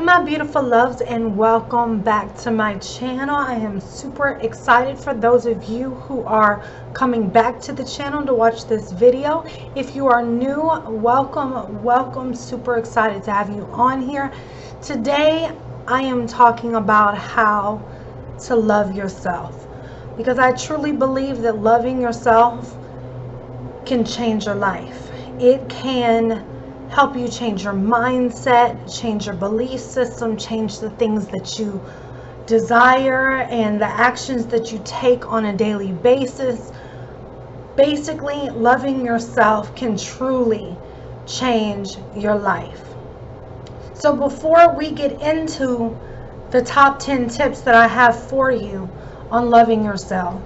my beautiful loves, and welcome back to my channel. I am super excited for those of you who are coming back to the channel to watch this video. If you are new, welcome. Super excited to have you on here. Today I am talking about how to love yourself, because I truly believe that loving yourself can change your life. It can help you change your mindset, change your belief system, change the things that you desire and the actions that you take on a daily basis. Basically, loving yourself can truly change your life. So before we get into the top 10 tips that I have for you on loving yourself,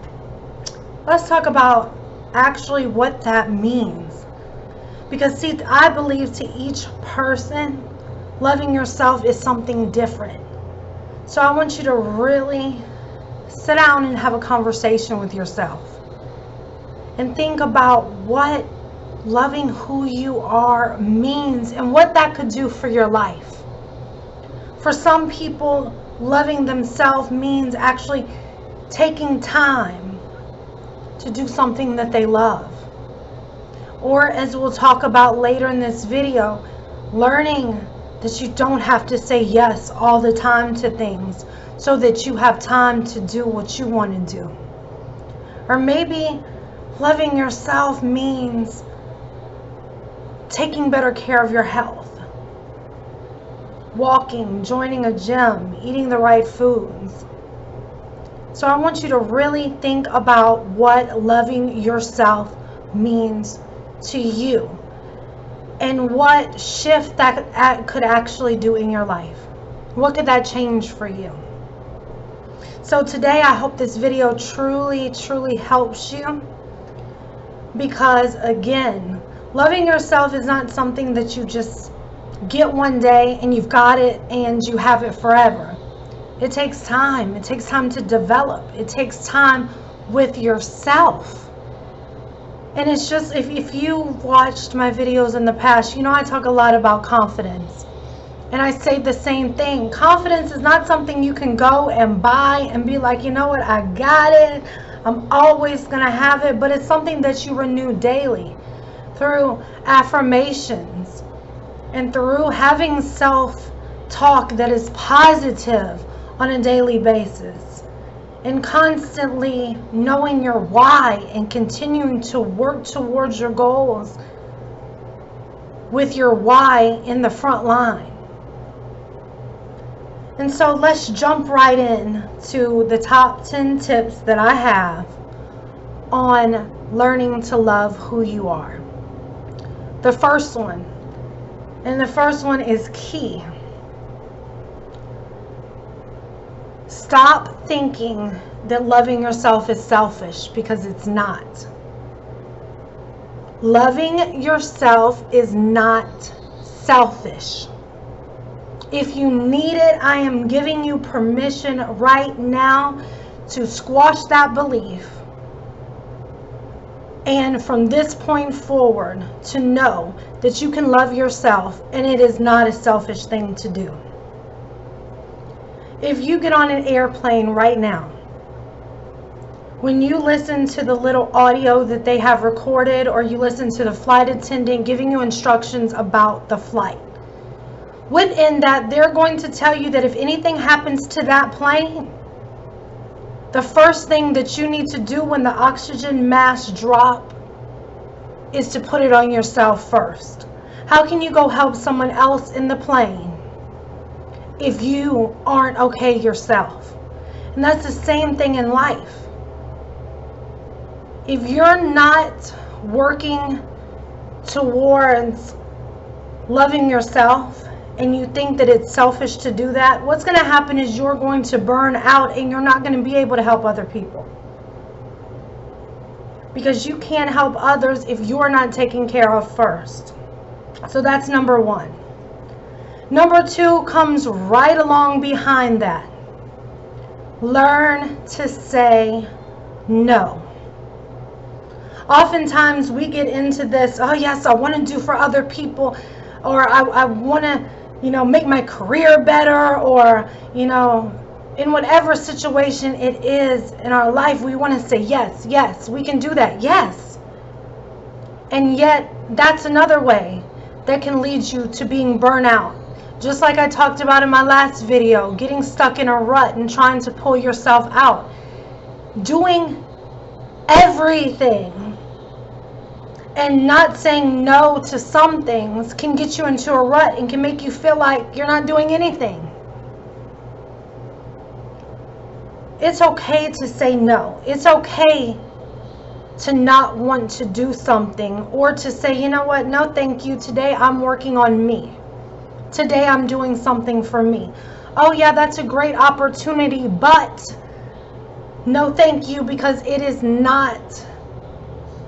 let's talk about actually what that means. Because see, I believe to each person, loving yourself is something different. So I want you to really sit down and have a conversation with yourself and think about what loving who you are means and what that could do for your life. For some people, loving themselves means actually taking time to do something that they love. Or, as we'll talk about later in this video, learning that you don't have to say yes all the time to things so that you have time to do what you want to do. Or maybe loving yourself means taking better care of your health. Walking, joining a gym, eating the right foods. So I want you to really think about what loving yourself means to you and what shift that could actually do in your life. What could that change for you? So today I hope this video truly helps you, because again, loving yourself is not something that you just get one day and you've got it and you have it forever. It takes time. It takes time to develop. It takes time with yourself. And it's just, if you watched my videos in the past, you know I talk a lot about confidence. And I say the same thing. Confidence is not something you can go and buy and be like, you know what, I got it. I'm always going to have it. But it's something that you renew daily through affirmations and through having self-talk that is positive on a daily basis. And constantly knowing your why and continuing to work towards your goals with your why in the front line. And so let's jump right in to the top 10 tips that I have on learning to love who you are. The first one is key. Stop thinking that loving yourself is selfish, because it's not. Loving yourself is not selfish. If you need it, I am giving you permission right now to squash that belief. And from this point forward, to know that you can love yourself and it is not a selfish thing to do. If you get on an airplane right now, when you listen to the little audio that they have recorded, or you listen to the flight attendant giving you instructions about the flight, within that they're going to tell you that if anything happens to that plane, the first thing that you need to do when the oxygen mask drop is to put it on yourself first. How can you go help someone else in the plane if you aren't okay yourself? And that's the same thing in life. If you're not working towards loving yourself and you think that it's selfish to do that, what's going to happen is you're going to burn out and you're not going to be able to help other people. Because you can't help others if you're not taken care of first. So that's number one. Number two comes right along behind that. Learn to say no. Oftentimes we get into this, oh yes, I want to do for other people, or I want to make my career better, or, in whatever situation it is in our life, we want to say, yes, yes, we can do that, yes. And yet, that's another way that can lead you to being burnout. Just like I talked about in my last video, getting stuck in a rut and trying to pull yourself out. Doing everything and not saying no to some things can get you into a rut and can make you feel like you're not doing anything. It's okay to say no. It's okay to not want to do something, or to say, you know what, no thank you, today I'm working on me. Today I'm doing something for me. Oh yeah, that's a great opportunity, but no thank you, because it is not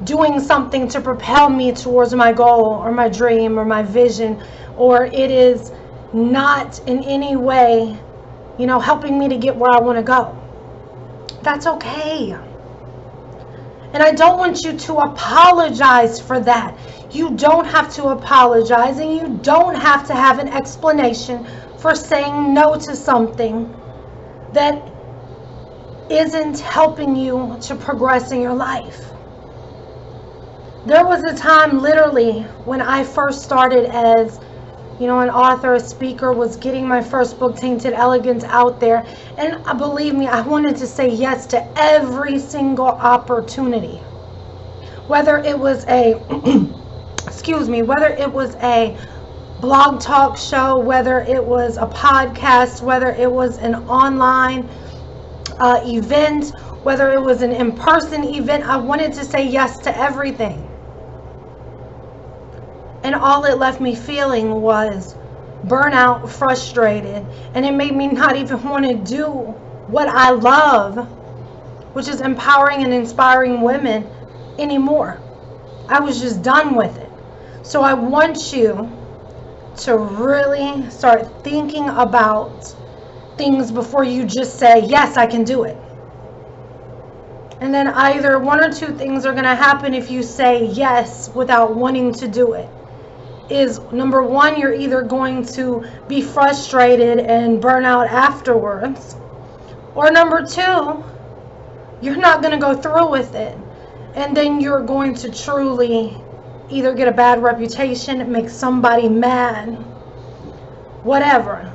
doing something to propel me towards my goal or my dream or my vision, or it is not in any way, helping me to get where I want to go. That's okay. And I don't want you to apologize for that. You don't have to apologize, and you don't have to have an explanation for saying no to something that isn't helping you to progress in your life. There was a time, literally, when I first started as, an author, a speaker, was getting my first book, Tainted Elegance, out there. And believe me, I wanted to say yes to every single opportunity. Whether it was a, whether it was a blog talk show, whether it was a podcast, whether it was an online event, whether it was an in-person event, I wanted to say yes to everything. And all it left me feeling was burnout, frustrated, and it made me not even want to do what I love, which is empowering and inspiring women, anymore. I was just done with it. So I want you to really start thinking about things before you just say, yes, I can do it. And then either one or two things are going to happen if you say yes without wanting to do it. Is number one, you're either going to be frustrated and burn out afterwards, or number two, you're not going to go through with it, and then you're going to truly either get a bad reputation, make somebody mad, whatever.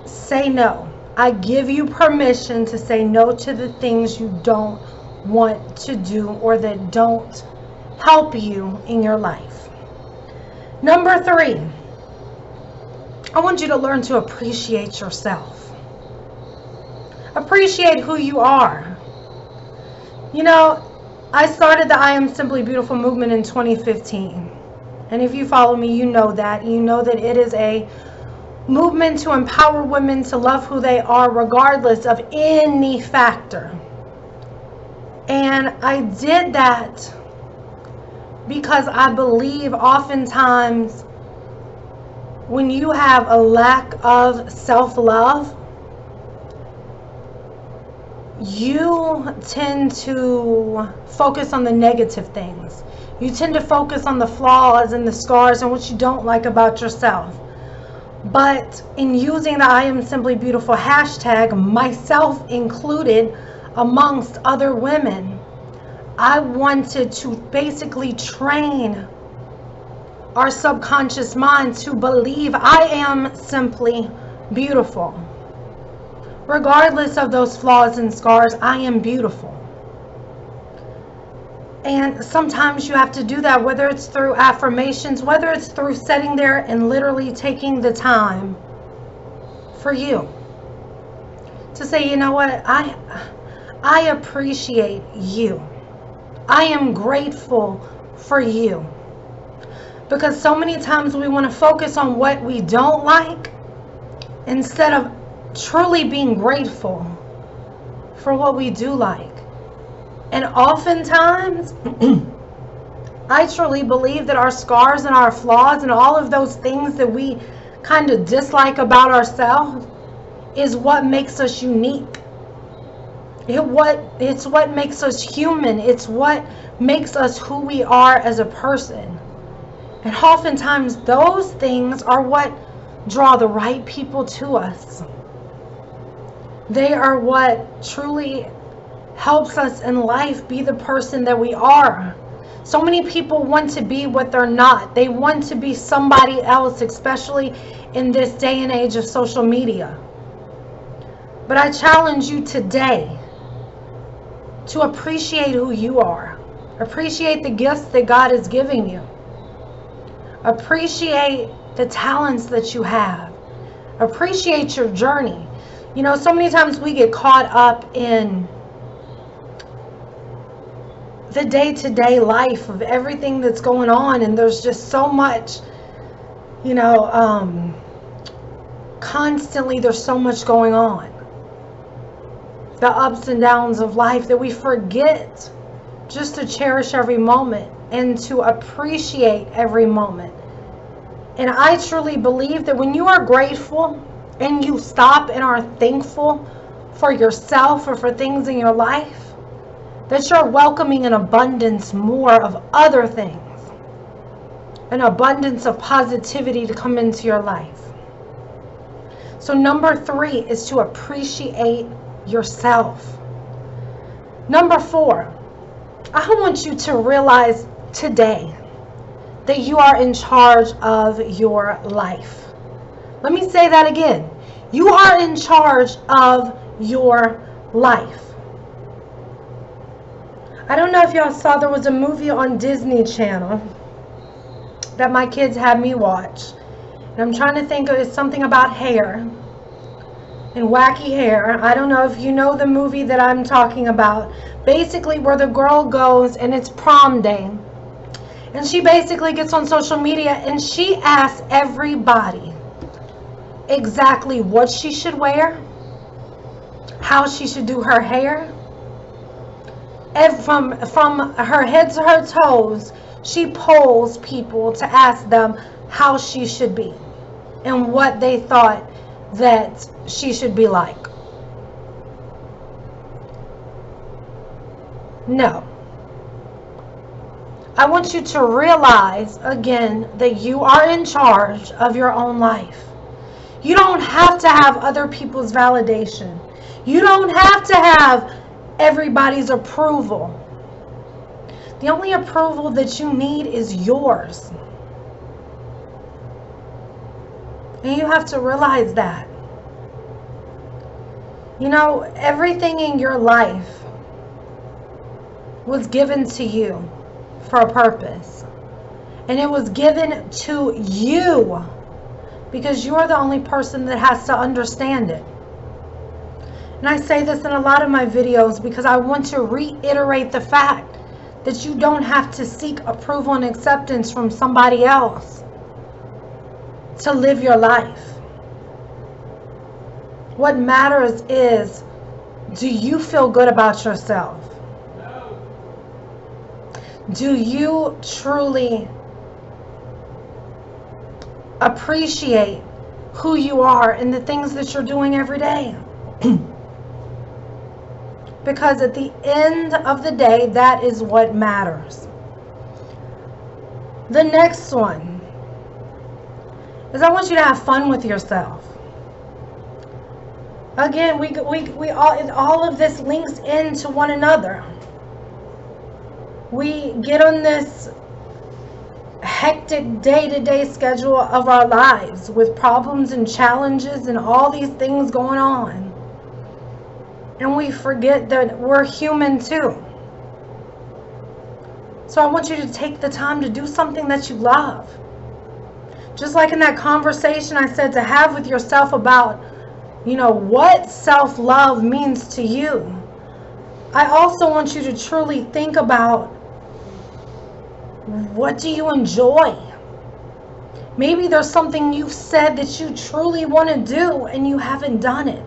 Say no. I give you permission to say no to the things you don't want to do or that don't help you in your life. Number 3, I want you to learn to appreciate yourself. Appreciate who you are. I started the I Am Simply Beautiful movement in 2015. And if you follow me, you know that. You know that it is a movement to empower women to love who they are regardless of any factor. And I did that because I believe oftentimes when you have a lack of self-love, you tend to focus on the negative things. You tend to focus on the flaws and the scars and what you don't like about yourself. But in using the I Am Simply Beautiful hashtag, myself included, amongst other women, I wanted to basically train our subconscious mind to believe I am simply beautiful. Regardless of those flaws and scars, I am beautiful. And sometimes you have to do that, whether it's through affirmations, whether it's through sitting there and literally taking the time for you to say, you know what, I appreciate you. I am grateful for you. Because so many times we want to focus on what we don't like instead of truly being grateful for what we do like. And oftentimes, I truly believe that our scars and our flaws and all of those things that we kind of dislike about ourselves is what makes us unique. It's what makes us human. It's what makes us who we are as a person. And oftentimes those things are what draw the right people to us. They are what truly helps us in life be the person that we are. So many people want to be what they're not. They want to be somebody else, especially in this day and age of social media. But I challenge you today to appreciate who you are. Appreciate the gifts that God is giving you. Appreciate the talents that you have. Appreciate your journey. You know, so many times we get caught up in the day-to-day life of everything that's going on, and there's just so much, you know, constantly there's so much going on. The ups and downs of life, that we forget just to cherish every moment and to appreciate every moment. And I truly believe that when you are grateful and you stop and are thankful for yourself or for things in your life, that you're welcoming an abundance more of other things, an abundance of positivity to come into your life. So number 3 is to appreciate yourself. Number 4, I want you to realize today that you are in charge of your life. Let me say that again. You are in charge of your life. I don't know if y'all saw, there was a movie on Disney Channel that my kids had me watch. And I'm trying to think of, it's something about hair and wacky hair. I don't know if you know the movie that I'm talking about. Basically, where the girl goes and it's prom day. And she basically gets on social media and she asks everybody exactly what she should wear, how she should do her hair. And from her head to her toes, she polls people to ask them how she should be and what they thought that she should be like. No. I want you to realize again that you are in charge of your own life. You don't have to have other people's validation. You don't have to have everybody's approval. The only approval that you need is yours. And you have to realize that. You know, everything in your life was given to you for a purpose. And it was given to you because you're the only person that has to understand it. And I say this in a lot of my videos because I want to reiterate the fact that you don't have to seek approval and acceptance from somebody else to live your life. What matters is, do you feel good about yourself? Do you truly appreciate who you are and the things that you're doing every day? Because at the end of the day, that is what matters. The next one is, I want you to have fun with yourself. Again, we all of this links into one another. We get on this hectic day-to-day schedule of our lives with problems and challenges and all these things going on. And we forget that we're human too. So I want you to take the time to do something that you love. Just like in that conversation I said to have with yourself about, you know, what self-love means to you. I also want you to truly think about, what do you enjoy? Maybe there's something you've said that you truly want to do and you haven't done it.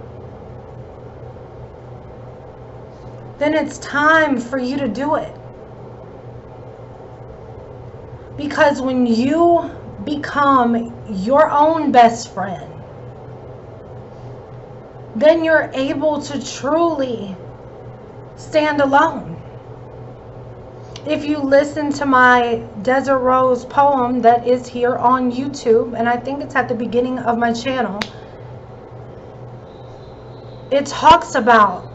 Then it's time for you to do it. Because when you become your own best friend, then you're able to truly stand alone. If you listen to my Desert Rose poem that is here on YouTube, and I think it's at the beginning of my channel, it talks about,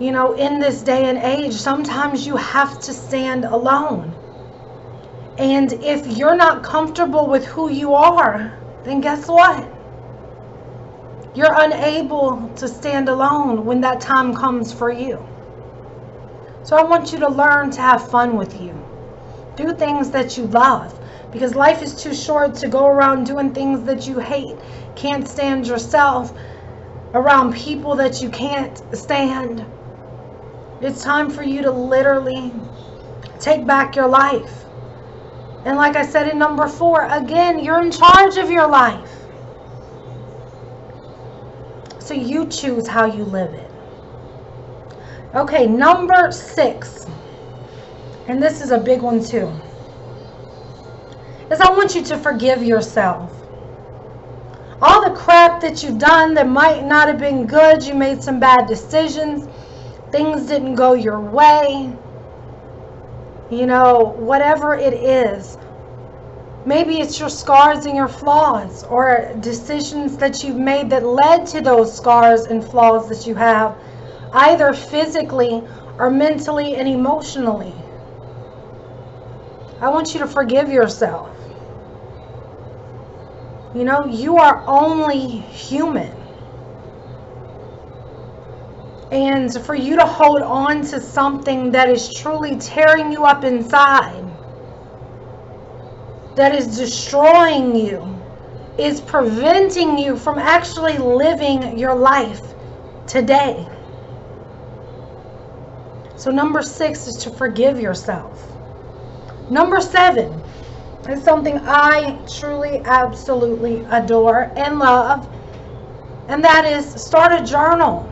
you know, in this day and age, sometimes you have to stand alone. And if you're not comfortable with who you are, then guess what? You're unable to stand alone when that time comes for you. So I want you to learn to have fun with you. Do things that you love, because life is too short to go around doing things that you hate, can't stand yourself, around people that you can't stand. It's time for you to literally take back your life. And like I said in number 4, again, you're in charge of your life. So you choose how you live it. Okay, number 6, and this is a big one too, is I want you to forgive yourself. All the crap that you've done that might not have been good, you made some bad decisions, things didn't go your way, you know, whatever it is. Maybe it's your scars and your flaws, or decisions that you've made that led to those scars and flaws that you have, either physically or mentally and emotionally. I want you to forgive yourself. You know, you are only human. And for you to hold on to something that is truly tearing you up inside, that is destroying you, is preventing you from actually living your life today. So number 6 is to forgive yourself. Number 7 is something I truly, absolutely adore and love, and that is start a journal.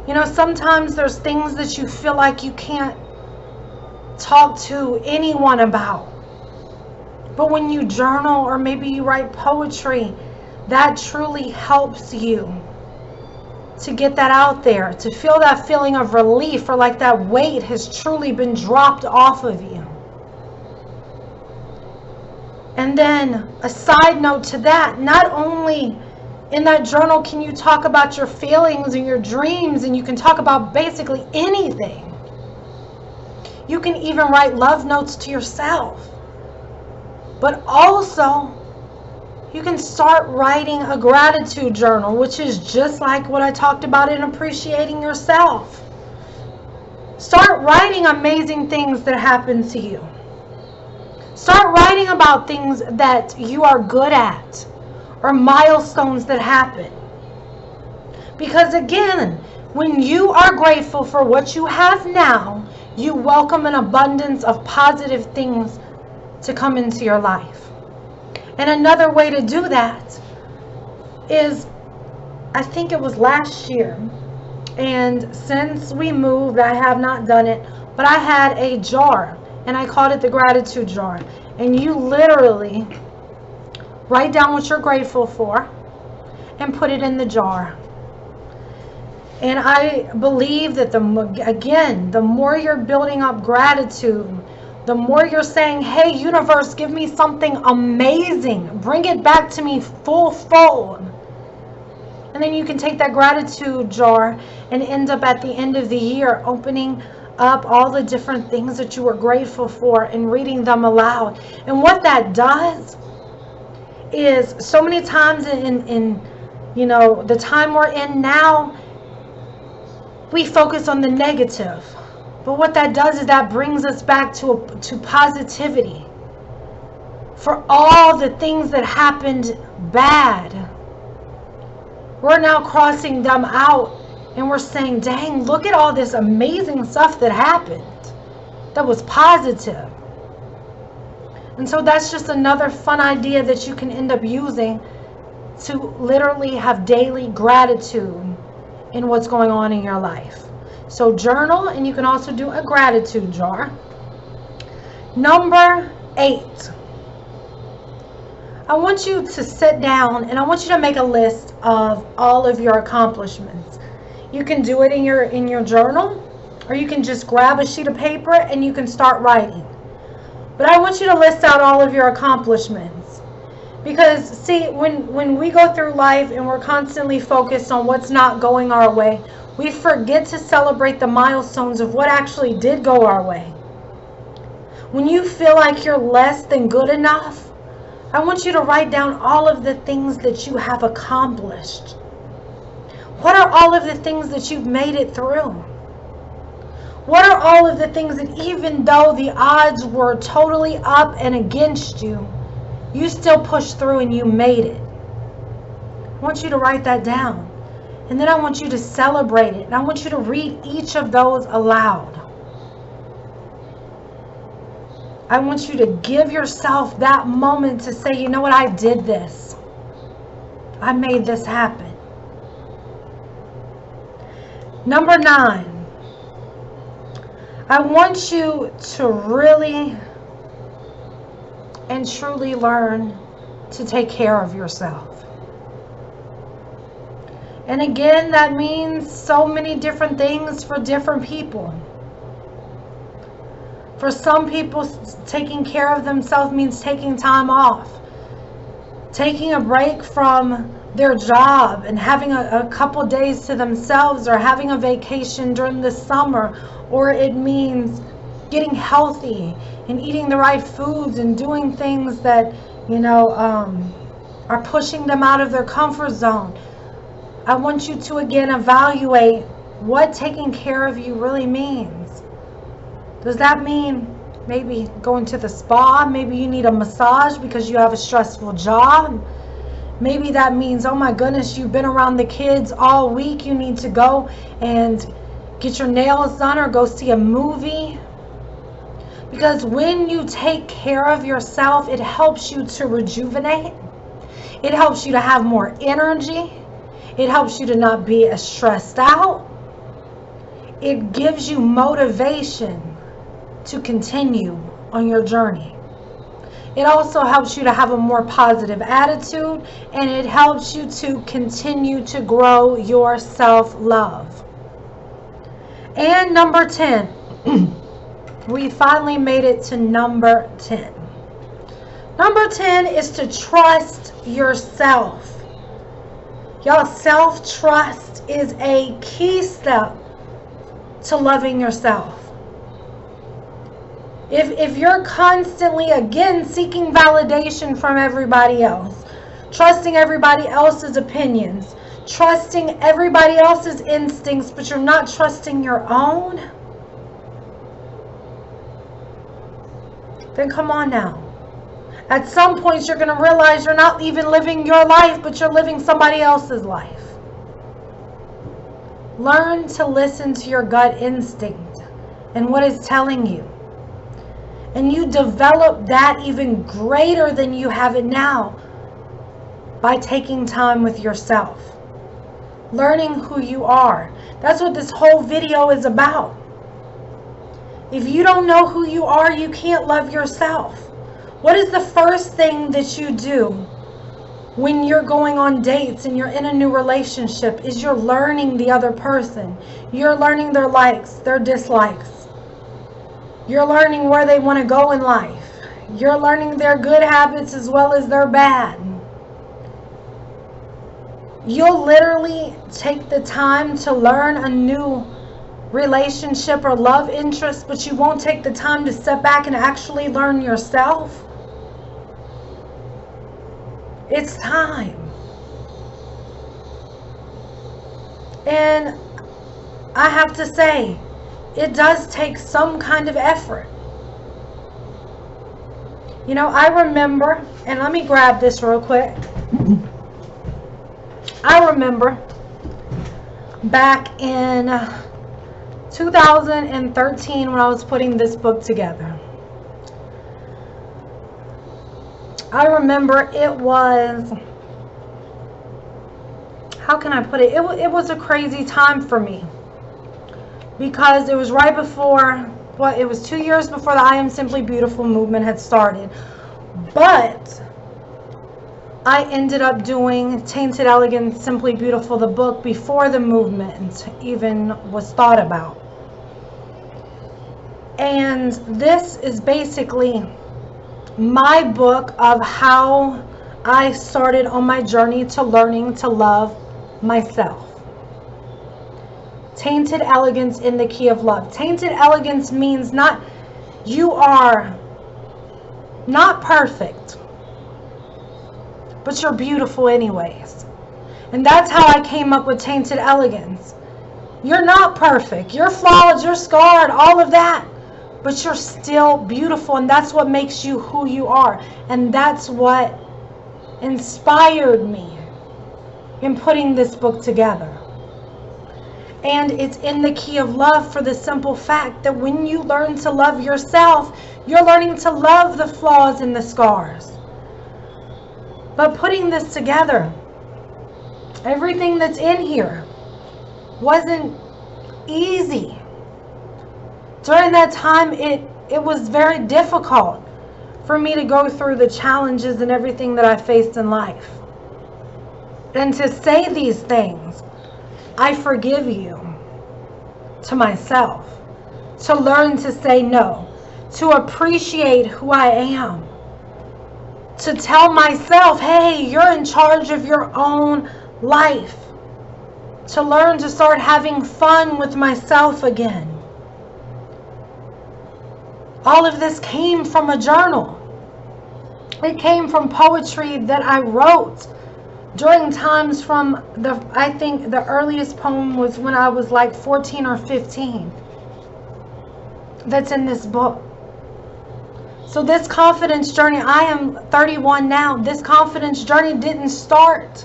You know, sometimes there's things that you feel like you can't talk to anyone about. But when you journal, or maybe you write poetry, that truly helps you to get that out there, to feel that feeling of relief, or like that weight has truly been dropped off of you. And then a side note to that, not only in that journal can you talk about your feelings and your dreams, and you can talk about basically anything. You can even write love notes to yourself. But also, you can start writing a gratitude journal, which is just like what I talked about in appreciating yourself. Start writing amazing things that happen to you. Start writing about things that you are good at, or milestones that happen. Because again, when you are grateful for what you have now, you welcome an abundance of positive things to come into your life. And another way to do that is, I think it was last year, and since we moved, I have not done it, but I had a jar, and I called it the gratitude jar. And you literally write down what you're grateful for and put it in the jar. And I believe that the more you're building up gratitude, the more you're saying, hey, universe, give me something amazing. Bring it back to me full. And then you can take that gratitude jar and end up at the end of the year opening up all the different things that you were grateful for and reading them aloud. And what that does is, so many times in you know, the time we're in now, we focus on the negative. But what that does is that brings us back to positivity. For all the things that happened bad, we're now crossing them out, and we're saying, dang, look at all this amazing stuff that happened that was positive. And so that's just another fun idea that you can end up using to literally have daily gratitude in what's going on in your life. So journal, and you can also do a gratitude jar. Number 8. I want you to sit down and I want you to make a list of all of your accomplishments. You can do it in your journal, Or you can just grab a sheet of paper and you can start writing. But I want you to list out all of your accomplishments. Because, see, when we go through life and we're constantly focused on what's not going our way, we forget to celebrate the milestones of what actually did go our way. When you feel like you're less than good enough, I want you to write down all of the things that you have accomplished. What are all of the things that you've made it through? What are all of the things that even though the odds were totally up and against you, you still pushed through and you made it? I want you to write that down. And then I want you to celebrate it. And I want you to read each of those aloud. I want you to give yourself that moment to say, you know what, I did this. I made this happen. Number 9. I want you to really and truly learn to take care of yourself. And again, that means so many different things for different people. For some people, taking care of themselves means taking time off, taking a break from their job and having a couple days to themselves, or having a vacation during the summer, or it means getting healthy and eating the right foods and doing things that, you know, are pushing them out of their comfort zone. I want you to again evaluate what taking care of you really means. Does that mean maybe going to the spa? Maybe you need a massage because you have a stressful job. Maybe that means, oh my goodness, you've been around the kids all week. You need to go and get your nails done or go see a movie. Because when you take care of yourself, it helps you to rejuvenate. It helps you to have more energy. It helps you to not be as stressed out. It gives you motivation to continue on your journey. It also helps you to have a more positive attitude, and it helps you to continue to grow your self-love. And number 10, we finally made it to number 10. Number 10 is to trust yourself. Y'all, self-trust is a key step to loving yourself. If you're constantly, again, seeking validation from everybody else, trusting everybody else's opinions, trusting everybody else's instincts, but you're not trusting your own, then come on now. At some point, you're going to realize you're not even living your life, but you're living somebody else's life. Learn to listen to your gut instinct and what it's telling you. And you develop that even greater than you have it now by taking time with yourself. Learning who you are. That's what this whole video is about. If you don't know who you are, you can't love yourself. What is the first thing that you do when you're going on dates and you're in a new relationship? Is you're learning the other person. You're learning their likes, their dislikes. You're learning where they want to go in life. You're learning their good habits as well as their bad. You'll literally take the time to learn a new relationship or love interest, but you won't take the time to step back and actually learn yourself. It's time. And I have to say, it does take some kind of effort. You know, I remember, and let me grab this real quick. I remember back in 2013 when I was putting this book together. I remember it was, how can I put it? It was a crazy time for me. Because it was right before, well, it was 2 years before the I Am Simply Beautiful movement had started. But I ended up doing Tainted Elegance Simply Beautiful, the book, before the movement even was thought about. And this is basically my book of how I started on my journey to learning to love myself. Tainted Elegance in the Key of Love. Tainted Elegance means not, you are not perfect, but you're beautiful anyways. And that's how I came up with Tainted Elegance. You're not perfect. You're flawed. You're scarred. All of that. But you're still beautiful. And that's what makes you who you are. And that's what inspired me in putting this book together. And it's in the Key of Love for the simple fact that when you learn to love yourself, you're learning to love the flaws and the scars. But putting this together, everything that's in here wasn't easy. During that time, it was very difficult for me to go through the challenges and everything that I faced in life. And to say these things, I forgive you, to myself, to learn to say no, to appreciate who I am, to tell myself, hey, you're in charge of your own life, to learn to start having fun with myself again. All of this came from a journal. It came from poetry that I wrote during times from I think the earliest poem was when I was like 14 or 15. That's in this book. So this confidence journey, I am 31 now. This confidence journey didn't start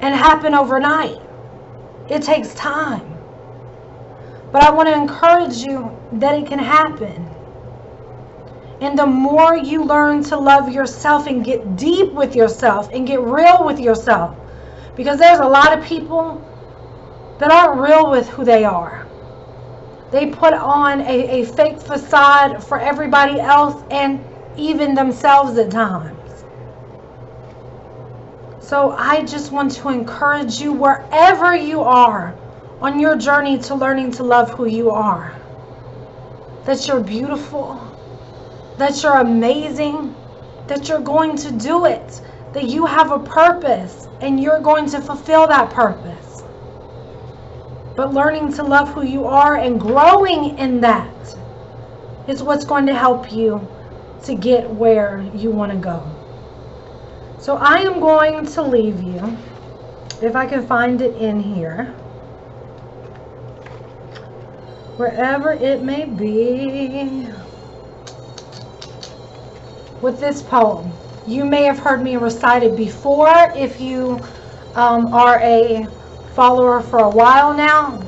and happen overnight. It takes time. But I want to encourage you that it can happen. And the more you learn to love yourself and get deep with yourself and get real with yourself, because there's a lot of people that aren't real with who they are. They put on a fake facade for everybody else and even themselves at times. So I just want to encourage you wherever you are on your journey to learning to love who you are, that you're beautiful, that you're amazing, that you're going to do it, that you have a purpose and you're going to fulfill that purpose. But learning to love who you are and growing in that is what's going to help you to get where you want to go. So I am going to leave you, if I can find it in here, wherever it may be, with this poem. You may have heard me recite it before if you are a follower for a while now.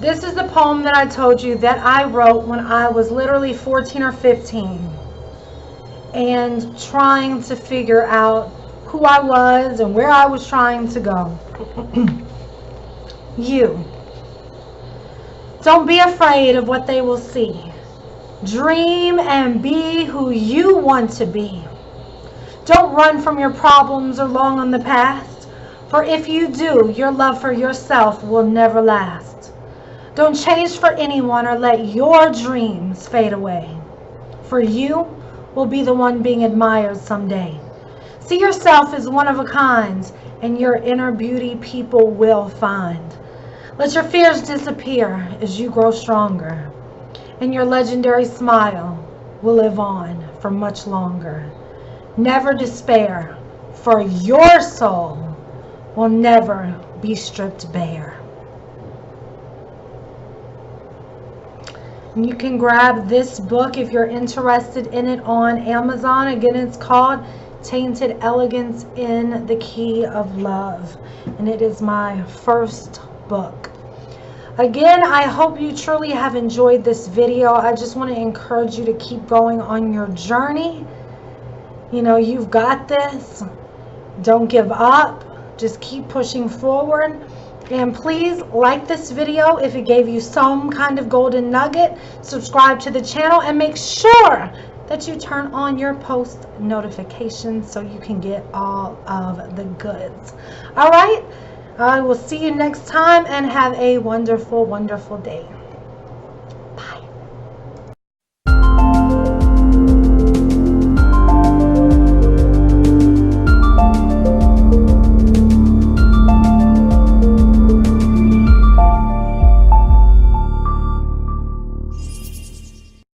This is the poem that I told you that I wrote when I was literally 14 or 15 and trying to figure out who I was and where I was trying to go. You. Don't be afraid of what they will see. Dream and be who you want to be. Don't run from your problems or long on the past, for if you do, your love for yourself will never last. Don't change for anyone or let your dreams fade away, for you will be the one being admired someday. See yourself as one of a kind, and your inner beauty people will find. Let your fears disappear as you grow stronger, and your legendary smile will live on for much longer. Never despair, for your soul will never be stripped bare. And you can grab this book if you're interested in it on Amazon. Again, it's called Tainted Elegance in the Key of Love, and it is my first book. Again, I hope you truly have enjoyed this video. I just want to encourage you to keep going on your journey. You know, you've got this. Don't give up. Just keep pushing forward. And please like this video if it gave you some kind of golden nugget. Subscribe to the channel and make sure that you turn on your post notifications so you can get all of the goods. All right. I will see you next time and have a wonderful, wonderful day.